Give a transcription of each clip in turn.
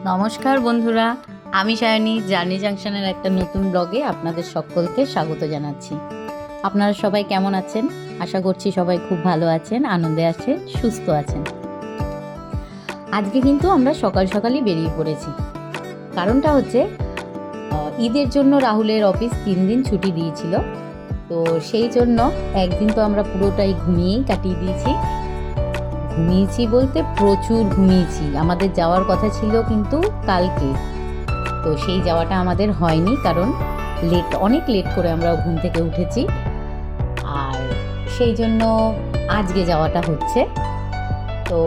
নমস্কার বন্ধুরা, আমি সায়নী জার্নি জাংশনের একটা নতুন ব্লগে আপনাদের সকলকে স্বাগত জানাচ্ছি। আপনারা সবাই কেমন আছেন? আশা করছি সবাই খুব ভালো আছেন, আনন্দে আছেন, সুস্থ আছেন। আজকে কিন্তু আমরা সকাল সকালই বেরিয়ে পড়েছি। কারণটা হচ্ছে ঈদের জন্য রাহুলের অফিস 3 দিন ছুটি দিয়েছিল, তো সেই জন্য একদিন তো আমরা পুরোটাই ঘুমিয়েই কাটিয়ে দিয়েছি। ঘুমিয়েছি বলতে প্রচুর ঘুমিয়েছি। আমাদের যাওয়ার কথা ছিল কিন্তু কালকে, তো সেই যাওয়াটা আমাদের হয়নি, কারণ অনেক লেট করে আমরা ঘুম থেকে উঠেছি, আর সেই জন্য আজকে যাওয়াটা হচ্ছে। তো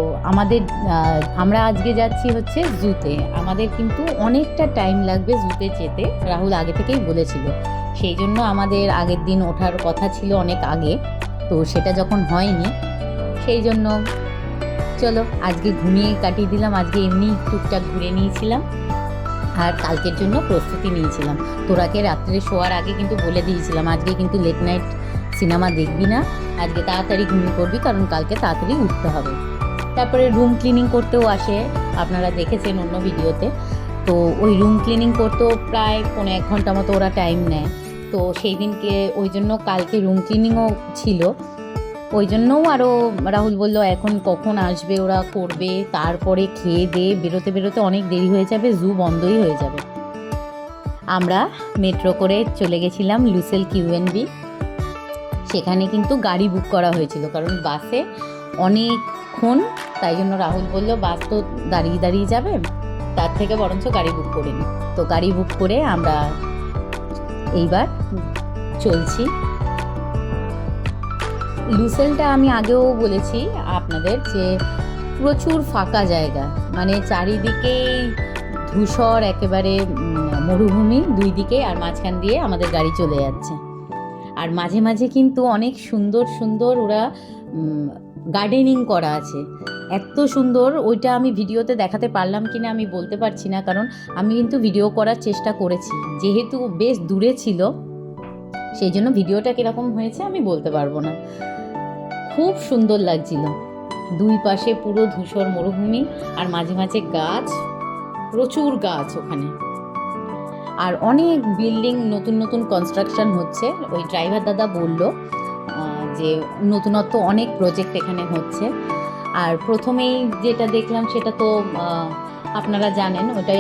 আমরা আজকে যাচ্ছি হচ্ছে জুতে। আমাদের কিন্তু অনেকটা টাইম লাগবে জুতে যেতে, রাহুল আগে থেকেই বলেছিল। সেই জন্য আমাদের আগের দিন ওঠার কথা ছিল অনেক আগে, তো সেটা যখন হয়নি সেই জন্য চলো আজকে ঘুমিয়ে কাটিয়ে দিলাম। আজকে এমনি টুকটাক ঘুরে নিয়েছিলাম আর কালকের জন্য প্রস্তুতি নিয়েছিলাম। তোরাকে রাত্রে শোয়ার আগে কিন্তু বলে দিয়েছিলাম আজকে কিন্তু লেট নাইট সিনেমা দেখবি না, আজকে তাড়াতাড়ি ঘুমিয়ে পড়বি, কারণ কালকে তাড়াতাড়ি উঠতে হবে। তারপরে রুম ক্লিনিং করতেও আসে, আপনারা দেখেছেন অন্য ভিডিওতে। তো ওই রুম ক্লিনিং করতেও প্রায় 1.5 ঘন্টা মতো ওরা টাইম নেয়। তো সেই দিনকে ওই জন্য কালকে রুম ক্লিনিংও ছিল, ওই জন্যও আরও রাহুল বলল এখন কখন আসবে, ওরা করবে, তারপরে খেয়ে দিয়ে বেরোতে বেরোতে অনেক দেরি হয়ে যাবে, জু বন্ধই হয়ে যাবে। আমরা মেট্রো করে চলে গেছিলাম লুসেল কিউএনবি। সেখানে কিন্তু গাড়ি বুক করা হয়েছিল, কারণ বাসে অনেকক্ষণ, তাই জন্য রাহুল বলল বাস তো দাঁড়িয়ে দাঁড়িয়ে যাবে, তার থেকে বরঞ্চ গাড়ি বুক করে নিই। তো গাড়ি বুক করে আমরা এইবার চলছি। লুসেলটা আমি আগেও বলেছি আপনাদের যে প্রচুর ফাঁকা জায়গা, মানে চারিদিকেই ধূসর, একেবারে মরুভূমি দুই দিকে, আর মাঝখান দিয়ে আমাদের গাড়ি চলে যাচ্ছে। আর মাঝে মাঝে কিন্তু অনেক সুন্দর সুন্দর ওরা গার্ডেনিং করা আছে, এত সুন্দর। ওইটা আমি ভিডিওতে দেখাতে পারলাম কিনা আমি বলতে পারছি না, কারণ আমি কিন্তু ভিডিও করার চেষ্টা করেছি, যেহেতু বেশ দূরে ছিল সেই জন্য ভিডিওটা কীরকম হয়েছে আমি বলতে পারবো না। খুব সুন্দর লাগছিল, দুই পাশে পুরো ধূসর মরুভূমি আর মাঝে মাঝে গাছ, প্রচুর গাছ ওখানে, আর অনেক বিল্ডিং নতুন নতুন কনস্ট্রাকশন হচ্ছে। ওই ড্রাইভার দাদা বলল যে নতুনত্ব অনেক প্রজেক্ট এখানে হচ্ছে। আর প্রথমেই যেটা দেখলাম সেটা তো আপনারা জানেন, ওটাই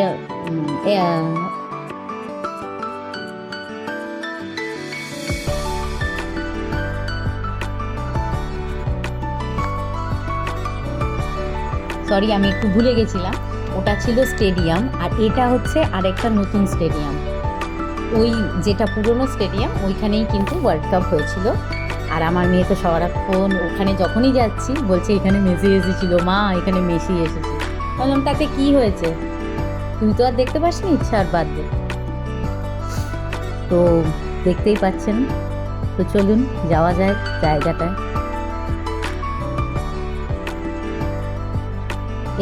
সরি আমি একটু ভুলে গেছিলাম, ওটা ছিল স্টেডিয়াম, আর এটা হচ্ছে আরেকটা নতুন স্টেডিয়াম। ওই যেটা পুরনো স্টেডিয়াম ওইখানেই কিন্তু ওয়ার্ল্ড কাপ হয়েছিল। আর আমার মেয়ে তো সারাক্ষণ ওখানে যখনই যাচ্ছি বলছে এখানে মেসি এসেছিল, মা এখানে মেসি এসেছে। বললাম তাতে কি হয়েছে, তুই তো আর দেখতে পাসনি, ইচ্ছা আর বাদ দে। তো দেখতেই পাচ্ছেন, তো চলুন যাওয়া যায় জায়গাটায়।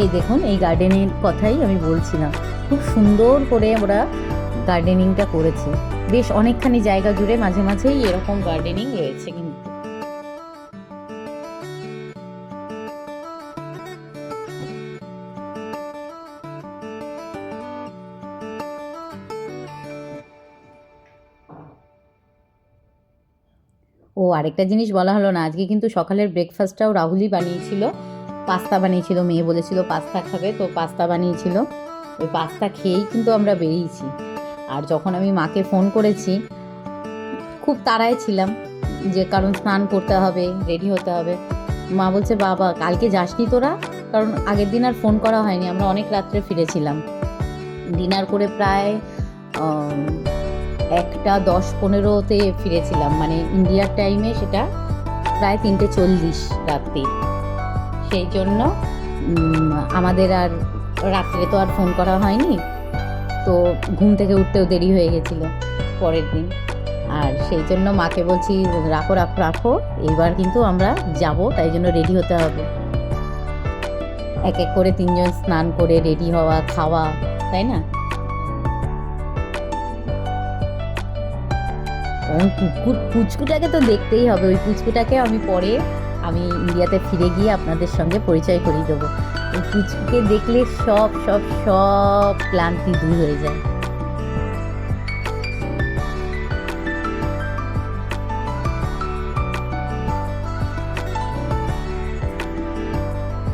এই দেখুন, এই গার্ডেনের কথাই আমি বলছিলাম, খুব সুন্দর করে ওরা গার্ডেনিংটা করেছে, বেশ অনেকখানি জায়গা জুড়ে মাঝে মাঝেই এরকম গার্ডেনিং রয়েছে। কিন্তু ও আরেকটা জিনিস বলা হলো না, আজকে কিন্তু সকালের ব্রেকফাস্টটাও রাহুলই বানিয়েছিল। পাস্তা বানিয়েছিল, মেয়ে বলেছিল পাস্তা খাবে, তো পাস্তা বানিয়েছিল। ওই পাস্তা খেয়েই কিন্তু আমরা বেরিয়েছি। আর যখন আমি মাকে ফোন করেছি, খুব তাড়ায় ছিলাম, যে কারণ স্নান করতে হবে, রেডি হতে হবে। মা বলছে বাবা কালকে যাসনি তোরা, কারণ আগের দিন আর ফোন করা হয়নি, আমরা অনেক রাত্রে ফিরেছিলাম। ডিনার করে প্রায় 1:10-15 ফিরেছিলাম, মানে ইন্ডিয়ার টাইমে সেটা প্রায় 3:40 রাত্রি। সেই জন্য আমাদের আর রাত্রে তো আর ফোন করা হয়নি, তো ঘুম থেকে উঠতেও দেরি হয়ে গেছিলো পরের দিন। আর সেই জন্য মাকে বলছি রাখো রাখো রাখো, এইবার কিন্তু আমরা যাব, তাই জন্য রেডি হতে হবে। এক এক করে 3 জন স্নান করে রেডি হওয়া, খাওয়া, তাই না? কারণ পুচকুটাকে তো দেখতেই হবে, ওই পুচকুটাকে আমি পরে ইন্ডিয়াতে ফিরে গিয়ে আপনাদের সঙ্গে পরিচয় করিয়ে দেবো। পুচকুকে দেখলে সব সব সব ক্লান্তি দূর হয়ে যায়।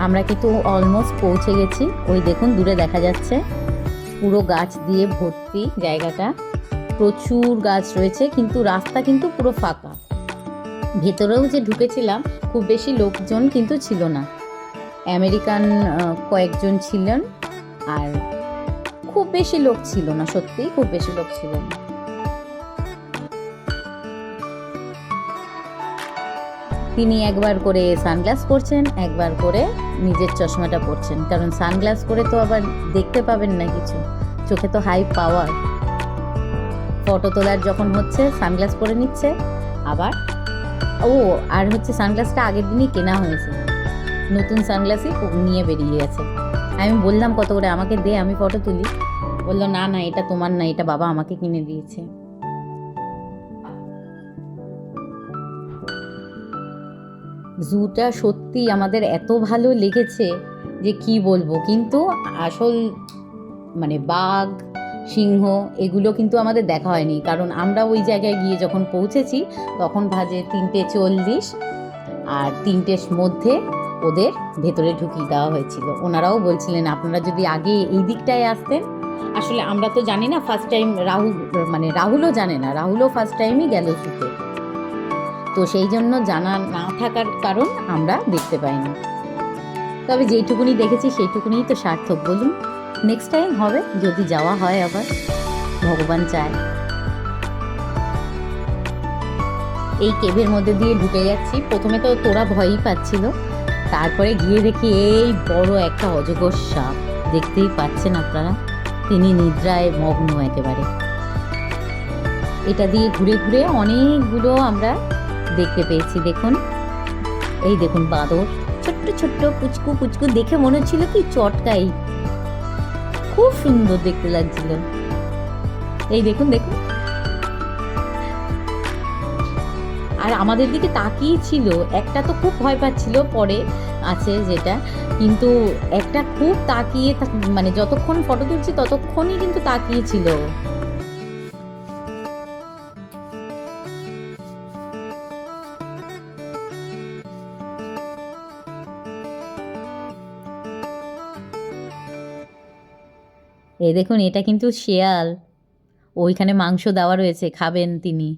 আমরা কিন্তু অলমোস্ট পৌঁছে গেছি। ওই দেখুন দূরে দেখা যাচ্ছে পুরো গাছ দিয়ে ভর্তি জায়গাটা, প্রচুর গাছ রয়েছে, কিন্তু রাস্তা কিন্তু পুরো ফাঁকা। ভেতরেও যে ঢুকেছিলাম খুব বেশি লোকজন কিন্তু ছিল না, আমেরিকান কয়েকজন ছিলেন, আর খুব বেশি লোক ছিল না, সত্যি খুব বেশি লোক ছিল না। তিনি একবার করে সানগ্লাস পরছেন, একবার করে নিজের চশমাটা পরছেন, কারণ সানগ্লাস পরে তো আবার দেখতে পাবেন না কিছু, চোখে তো হাই পাওয়ার। ফটো তোলার যখন হচ্ছে সানগ্লাস পরে নিচ্ছে, আবার আর হচ্ছে সানগ্লাসটা আগের দিনই কেনা হয়েছে, নতুন সানগ্লাসই নিয়ে বেরিয়ে গেছে। আমি বললাম কত করে, আমাকে দে আমি ফটো তুলি। বললো না না, এটা তোমার না, এটা বাবা আমাকে কিনে দিয়েছে। জুটা সত্যি আমাদের এত ভালো লেগেছে যে কি বলবো, কিন্তু আসল মানে বাঘ সিংহ এগুলো কিন্তু আমাদের দেখা হয়নি, কারণ আমরা ওই জায়গায় গিয়ে যখন পৌঁছেছি তখন বাজে 3:40, আর 3টের মধ্যে ওদের ভেতরে ঢুকিয়ে দেওয়া হয়েছিল। ওনারাও বলছিলেন আপনারা যদি আগে এই দিকটায় আসতেন, আসলে আমরা তো জানি না, ফার্স্ট টাইম রাহুলও জানে না, রাহুলও ফার্স্ট টাইমই গেল শুতে, তো সেই জন্য জানা না থাকার কারণ আমরা দেখতে পাইনি। তবে যেইটুকুনি দেখেছি সেইটুকুনিই তো সার্থক, বলুন। নেক্সট টাইম হবে যদি যাওয়া হয়, আবার ভগবান চায়। এই কেভের মধ্যে দিয়ে ঢুকে যাচ্ছি। প্রথমে তো তোরা ভয়ই পাচ্ছিল, তারপরে গিয়ে দেখি এই বড় একটা অজগর সাপ, দেখতেই পাচ্ছেন আপনারা, তিনি নিদ্রায় মগ্ন একেবারে। এটা দিয়ে ঘুরে ঘুরে অনেকগুলো আমরা দেখতে পেয়েছি। দেখুন, এই দেখুন বাঁদর, ছোট্ট ছোট্ট পুচকু পুচকু, দেখে মনে হচ্ছিল কি চটকাই, খুব সুন্দর দেখতে লাগছিল। এই দেখুন দেখুন, আর আমাদের দিকে তাকিয়ে ছিল। একটা তো খুব ভয় পাচ্ছিল, পরে আছে যেটা, কিন্তু একটা খুব তাকিয়ে, মানে যতক্ষণ ফটো তুলছি ততক্ষণই কিন্তু তাকিয়ে ছিল। এই দেখুন, এটা কিন্তু শেয়াল, ওইখানে মাংস দেওয়া রয়েছে, খাবেন তিনি।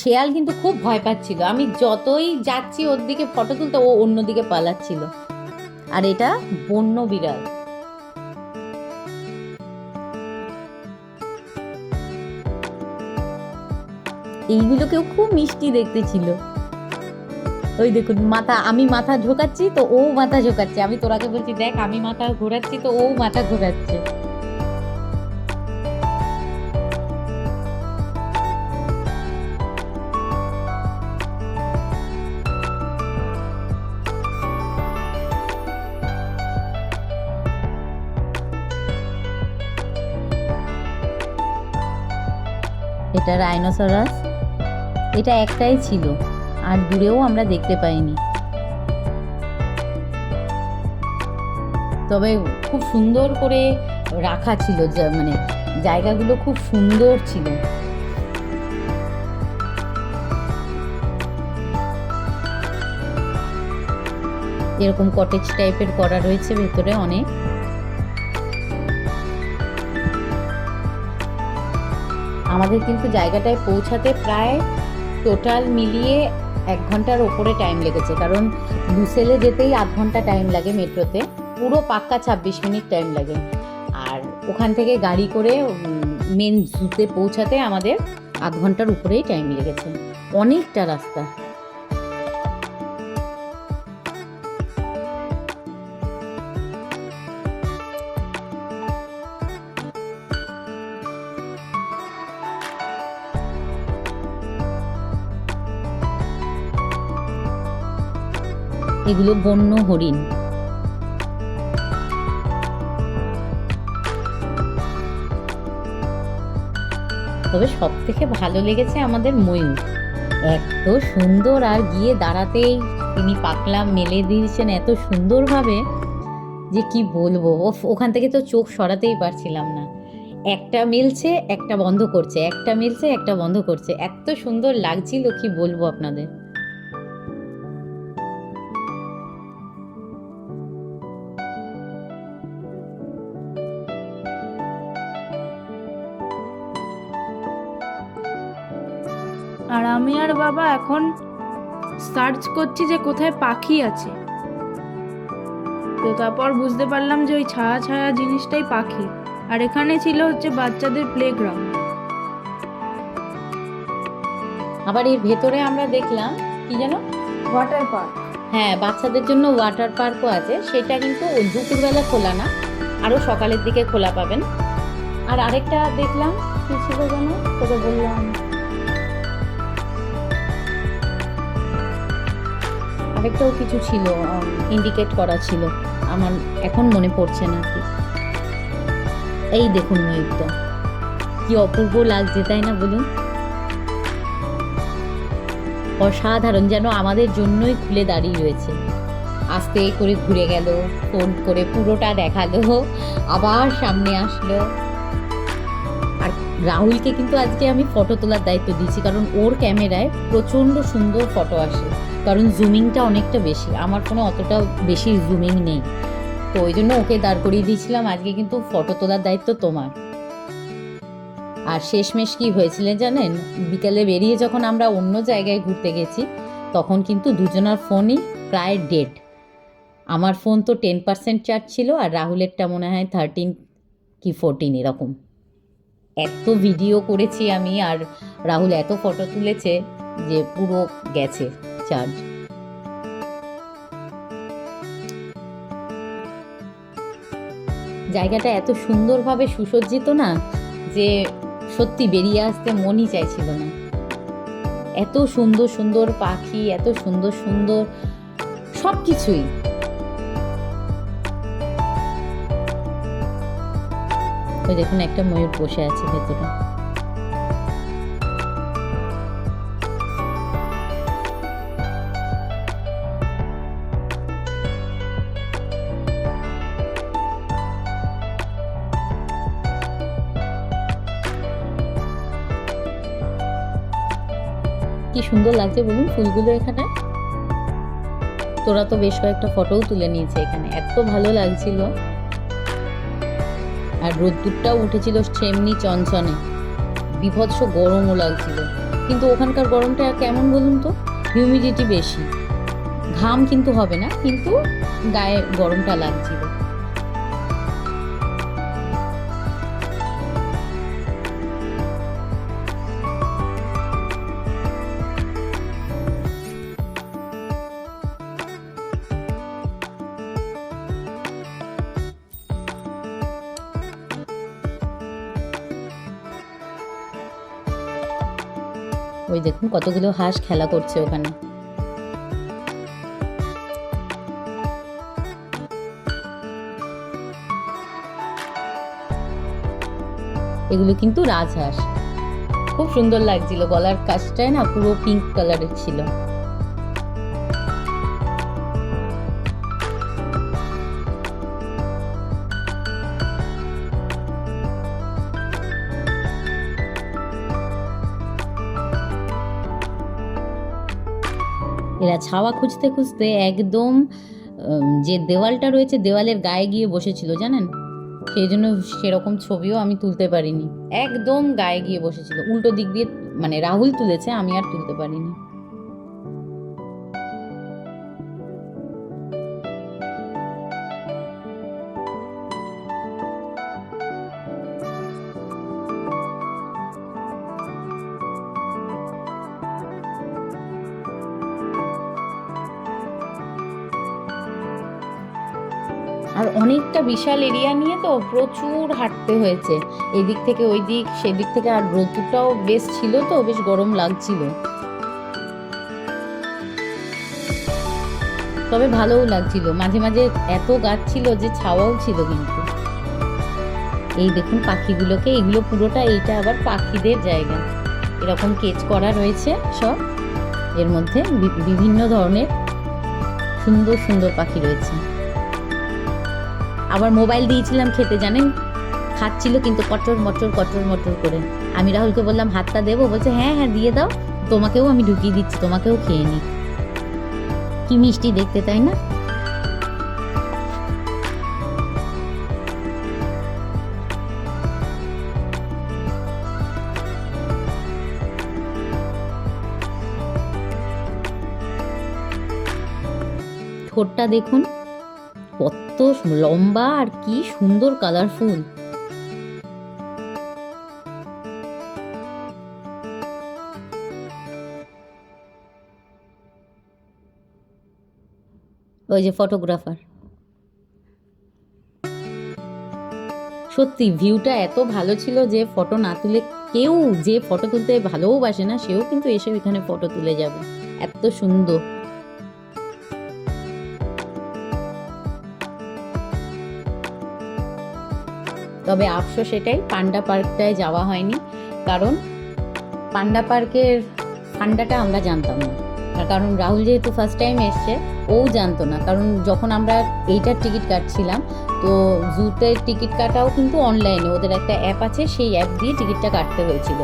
শেয়াল কিন্তু খুব ভয় পাচ্ছিল, আমি যতই যাচ্ছি ওর দিকে ফটো তুলতে ও অন্যদিকে পালাচ্ছিল। আর এটা বন্য বিড়াল। এইগুলোকেও খুব মিষ্টি দেখতে ছিল। ওই দেখুন মাথা, আমি মাথা ঝোকাচ্ছি তো ও মাথা ঝোকাচ্ছে, আমি তোরাকে বলছি দেখ আমি মাথা ঘোরাচ্ছি তো ও মাথা ঘোরাচ্ছে। এটা রাইনোসরাস, এটা একটাই ছিল, আর দূরেও আমরা দেখতে পাইনি। তবে খুব সুন্দর করে রাখা ছিল, মানে জায়গাগুলো খুব সুন্দর ছিল। এরকম কটেজ টাইপের করা রয়েছে ভেতরে অনেক। আমাদের কিন্তু জায়গাটায় পৌঁছাতে প্রায় টোটাল মিলিয়ে 1 ঘন্টার ওপরে টাইম লেগেছে, কারণ লুসেলে যেতেই আধ ঘন্টা টাইম লাগে মেট্রোতে, পুরো পাক্কা 26 মিনিট টাইম লাগে। আর ওখান থেকে গাড়ি করে মেন জুতে পৌঁছাতে আমাদের আধ ঘন্টার উপরেই টাইম লেগেছে, অনেকটা রাস্তা। এগুলো বন্য হরিণ। তবে সব থেকে ভালো লেগেছে আমাদের ময়ূর, এত সুন্দর, আর গিয়ে দাঁড়াতেই তিনি পাকলা মেলে দিয়েছেন এত সুন্দরভাবে, যে কি বলবো, ওখান থেকে তো চোখ সরাতেই পারছিলাম না। একটা মিলছে একটা বন্ধ করছে, একটা মিলছে একটা বন্ধ করছে, এত সুন্দর লাগছিল কি বলবো আপনাদের। আর আমি আর বাবা এখন সার্চ করছি যে কোথায় পাখি আছে। তো তারপর বুঝতে পারলাম যে ওই ছায়া ছায়া জিনিসটাই পাখি। আর এখানে ছিল হচ্ছে বাচ্চাদের প্লেগ্রাউন্ড। আবার এর ভেতরে আমরা দেখলাম কি যেন, ওয়াটার পার্ক। হ্যাঁ, বাচ্চাদের জন্য ওয়াটার পার্কও আছে। সেটা কিন্তু ওই দুপুরবেলা খোলা না, আরও সকালের দিকে খোলা পাবেন। আর আরেকটা দেখলাম কি ছিল যেন, তোকে বললাম, আরেকটাও কিছু ছিল, ইন্ডিকেট করা ছিল, আমার এখন মনে পড়ছে না কি। এই দেখুন ময়ূরটা কি অপূর্ব লাগছে, তাই না বলুন? অসাধারণ, যেন আমাদের জন্যই খুলে দাঁড়িয়ে রয়েছে। আস্তে করে ঘুরে গেল, ফোন করে পুরোটা দেখালো, আবার সামনে আসলো। আর রাহুলকে কিন্তু আজকে আমি ফটো তোলার দায়িত্ব দিয়েছি, কারণ ওর ক্যামেরায় প্রচণ্ড সুন্দর ফটো আসে, কারণ জুমিংটা অনেকটা বেশি, আমার ফোনে অতটা বেশি জুমিং নেই। তো ওই জন্য ওকে দাঁড় করিয়ে দিয়েছিলাম, আজকে কিন্তু ফটো তোলার দায়িত্ব তোমার। আর শেষমেশ কি হয়েছিল জানেন, বিকেলে বেরিয়ে যখন আমরা অন্য জায়গায় ঘুরতে গেছি, তখন কিন্তু দুজনার ফোনই প্রায় ডেড। আমার ফোন তো 10% চার্জ ছিল, আর রাহুলেরটা মনে হয় 13 কি 14 এরকম। এত ভিডিও করেছি আমি, আর রাহুল এত ফটো তুলেছে যে পুরো গেছে চার্জ। জায়গাটা এত সুন্দরভাবে সুসজ্জিত না, যে সত্যি বেরিয়ে আসতে মনই চাইছিল না। এত সুন্দর সুন্দর পাখি, এত সুন্দর সুন্দর সব কিছুই। ওই দেখুন একটা ময়ূর বসে আছে ভেতরে। কি সুন্দর লাগছে বলুন ফুলগুলো এখানে। তোরা তো বেশ কয়েকটা ফটোও তুলে নিয়েছে এখানে, এত ভালো লাগছিল। আর রোদ্দুরটাও উঠেছিল সেমনি চনচনে, বিভৎস গরমও লাগছিল। কিন্তু ওখানকার গরমটা কেমন বলুন তো, হিউমিডিটি বেশি, ঘাম কিন্তু হবে না, কিন্তু গায়ে গরমটা লাগছিল। ওই দেখুন কতগুলো হাঁস খেলা করছে ওখানে। এগুলো কিন্তু রাজহাঁস, খুব সুন্দর লাগছিল, গলার কাছটায় না পুরো পিঙ্ক কালারের ছিল। এরা ছাওয়া খুঁজতে খুঁজতে একদম যে দেওয়ালটা রয়েছে দেওয়ালের গায়ে গিয়ে বসেছিল জানেন, সেই জন্য সেরকম ছবিও আমি তুলতে পারিনি। একদম গায়ে গিয়ে বসেছিল, উল্টো দিক দিয়ে, মানে রাহুল তুলেছে, আমি আর তুলতে পারিনি। আর অনেকটা বিশাল এরিয়া নিয়ে তো প্রচুর হাঁটতে হয়েছে, এদিক থেকে ওই দিক সেদিক থেকে, আর রোদ্দুরটাও বেশ ছিল, তো বেশ গরম লাগছিল, তবে ভালোও লাগছিল। মাঝে মাঝে এত গাছ ছিল যে ছাওয়াও ছিল। কিন্তু এই দেখুন পাখিগুলোকে, এগুলো পুরোটা, এইটা আবার পাখিদের জায়গা, এরকম কেজ করা রয়েছে সব, এর মধ্যে বিভিন্ন ধরনের সুন্দর সুন্দর পাখি রয়েছে। আবার মোবাইল দিয়েছিলাম খেতে, জানেন, খাচ্ছিল কিন্তু কটর মটর করে। আমি রাহুলকে বললাম হাতটা দেবো, বলছে হ্যাঁ হ্যাঁ দিয়ে দাও, তোমাকেও আমি ঢুকিয়ে দিচ্ছি, তোমাকেও খেয়ে নি। কি মিষ্টি দেখতে, তাই না? ঠোঁটটা দেখুন কত লম্বা আর কি সুন্দর কালারফুল। ওই যে ফটোগ্রাফার, সত্যি ভিউটা এত ভালো ছিল যে ফটো না তুলে, কেউ যে ফটো তুলতে ভালোবাসে না সেও কিন্তু এসে এখানে ফটো তুলে যাবে, এত সুন্দর। তবে আফসোস এটাই, পান্ডা পার্কটায় যাওয়া হয়নি, কারণ পান্ডা পার্কের ঠান্ডাটা আমরা জানতাম না। আর কারণ রাহুল যেহেতু ফার্স্ট টাইম এসছে, ও জানতো না, কারণ যখন আমরা এইটার টিকিট কাটছিলাম, তো জুতে টিকিট কাটাও কিন্তু অনলাইনে, ওদের একটা অ্যাপ আছে, সেই অ্যাপ দিয়ে টিকিটটা কাটতে হয়েছিল।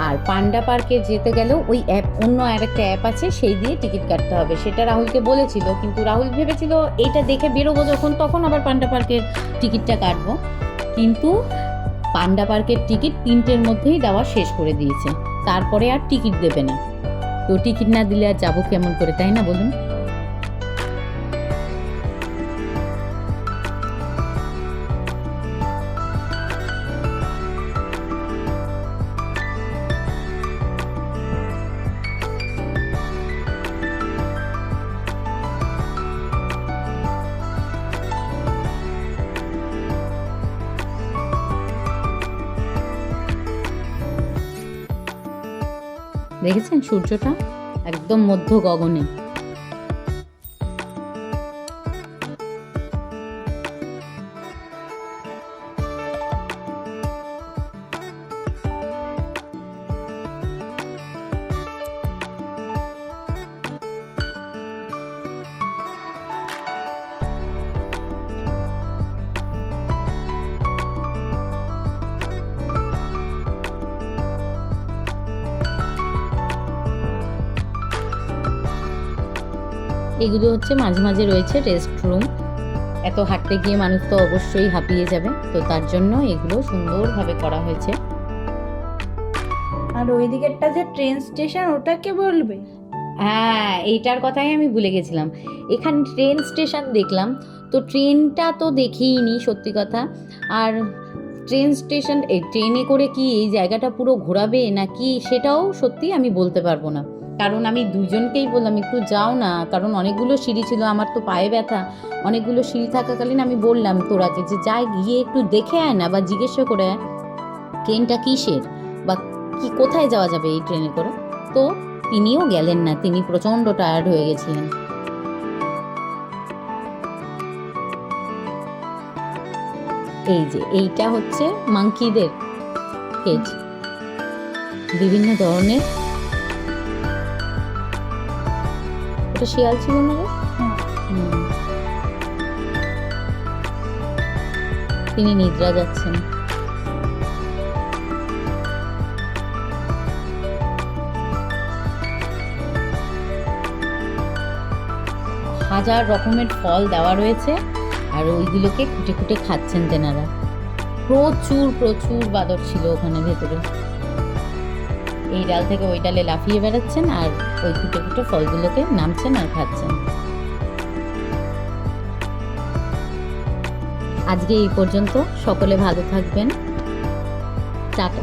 আর পান্ডা পার্কে যেতে গেলেও ওই অ্যাপ, অন্য আরেকটা অ্যাপ আছে, সেই দিয়ে টিকিট কাটতে হবে, সেটা রাহুলকে বলেছিল, কিন্তু রাহুল ভেবেছিল এইটা দেখে বেরোবো যখন, তখন আবার পান্ডা পার্কের টিকিটটা কাটবো। কিন্তু পান্ডা পার্কের টিকিট 3টের মধ্যেই দেওয়া শেষ করে দিয়েছে, তারপরে আর টিকিট দেবে না। তো টিকিট না দিলে আর যাবো কেমন করে, তাই না বলুন? দেখেছেন সূর্যটা একদম মধ্য গগনে। এগুলো হচ্ছে মাঝে মাঝে রয়েছে রেস্ট রুম, এত হাঁটতে গিয়ে মানুষ তো অবশ্যই হাঁপিয়ে যাবে, তো তার জন্য এগুলো সুন্দরভাবে করা হয়েছে। আর ওই দিকেরটা যে ট্রেন স্টেশন, ওটাকে বলবে? হ্যাঁ, এইটার কথাই আমি ভুলে গেছিলাম, এখানে ট্রেন স্টেশন দেখলাম, তো ট্রেনটা তো দেখিনি সত্যি কথা। আর ট্রেন স্টেশন, এই ট্রেনে করে কি এই জায়গাটা পুরো ঘোরাবে নাকি সেটাও সত্যি আমি বলতে পারবো না, কারণ আমি দুজনকেই বললাম একটু যাও না, কারণ অনেকগুলো সিঁড়ি ছিল, আমার তো পায়ে ব্যথা, অনেকগুলো সিঁড়ি থাকাকালীন আমি বললাম তোরাকে যে যাই গিয়ে একটু দেখে আয় না, বা জিজ্ঞাসা করে আয় ট্রেনটা কিসের, বা কি কোথায় যাওয়া যাবে এই ট্রেনে করে। তো তিনিও গেলেন না, তিনি প্রচণ্ড টায়ার্ড হয়ে গেছিলেন। এই যে এইটা হচ্ছে মাংকিদের কেজ, বিভিন্ন ধরনের। এটা শিয়াল ছিল না রে? তিনি নিদ্রা যাচ্ছেন। হাজার রকমের ফল দেওয়া রয়েছে, আর ওইগুলোকে খুঁটে খুঁটে খাচ্ছেন তেনারা। প্রচুর প্রচুর বাদর ছিল ওখানে ভেতরে, এই ডাল থেকে ওই ডালে লাফিয়ে বেড়াচ্ছেন, আর ওই খুঁটে খুঁটে ফলগুলোকে নামছেন আর খাচ্ছেন। আজকে এই পর্যন্ত, সকলে ভালো থাকবেন, টাটা।